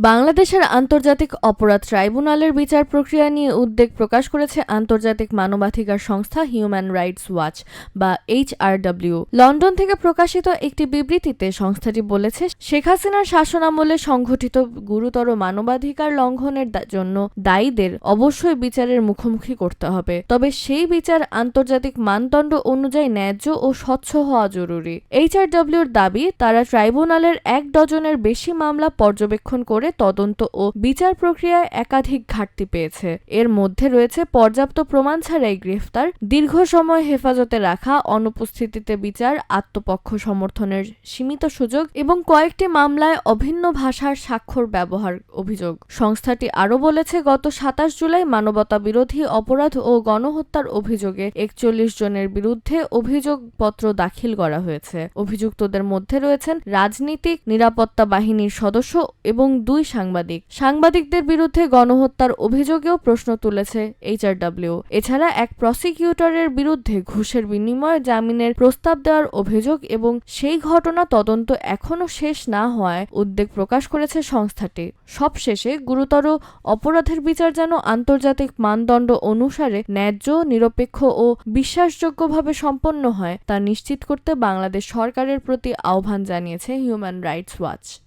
বাংলাদেশের আন্তর্জাতিক অপরাধ ট্রাইব্যুনালের বিচার প্রক্রিয়া নিয়ে উদ্বেগ প্রকাশ করেছে আন্তর্জাতিক মানবাধিকার সংস্থা হিউম্যান রাইটস ওয়াচ বা HRW। লন্ডন থেকে প্রকাশিত একটি বিবৃতিতে সংস্থাটি বলেছে, শেখ হাসিনার শাসনামলে সংঘটিত গুরুতর মানবাধিকার লঙ্ঘনের জন্য দায়ীদের অবশ্যই বিচারের মুখোমুখি করতে হবে, তবে সেই বিচার আন্তর্জাতিক মানদণ্ড অনুযায়ী ন্যায্য ও স্বচ্ছ হওয়া জরুরি। HRWর দাবি, তারা ট্রাইব্যুনালের 1 ডজনের বেশি মামলা পর্যবেক্ষণ করে তদন্ত ও বিচার প্রক্রিয়ায় একাধিক ঘাটতি পেয়েছে। এর মধ্যে রয়েছে পর্যাপ্ত প্রমাণ ছাড়াই গ্রেফতার, দীর্ঘ সময় হেফাজতে রাখা, অনুপস্থিতিতে বিচার, আত্মপক্ষ সমর্থনের সীমিত সুযোগ এবং কয়েকটি মামলায় অভিন্ন ভাষার স্বাক্ষর ব্যবহার অভিযোগ। সংস্থাটি আরও বলেছে, গত 27 জুলাই মানবতা বিরোধী অপরাধ ও গণহত্যার অভিযোগে 41 জনের বিরুদ্ধে অভিযোগপত্র দাখিল করা হয়েছে। অভিযুক্তদের মধ্যে রয়েছেন রাজনীতিক, নিরাপত্তা বাহিনীর সদস্য এবং 2 সাংবাদিকদের বিরুদ্ধে গণহত্যার অভিযোগেও প্রশ্ন তুলেছে HRW। এছাড়া এক প্রসিকিউটরের বিরুদ্ধে ঘুষের বিনিময়ে জামিনের প্রস্তাব দেওয়ার অভিযোগ এবং সেই ঘটনা তদন্ত এখনও শেষ না হওয়ায় উদ্বেগ প্রকাশ করেছে সংস্থাটি। সবশেষে গুরুতর অপরাধের বিচার যেন আন্তর্জাতিক মানদণ্ড অনুসারে ন্যায্য, নিরপেক্ষ ও বিশ্বাসযোগ্যভাবে সম্পন্ন হয় তা নিশ্চিত করতে বাংলাদেশ সরকারের প্রতি আহ্বান জানিয়েছে হিউম্যান রাইটস ওয়াচ।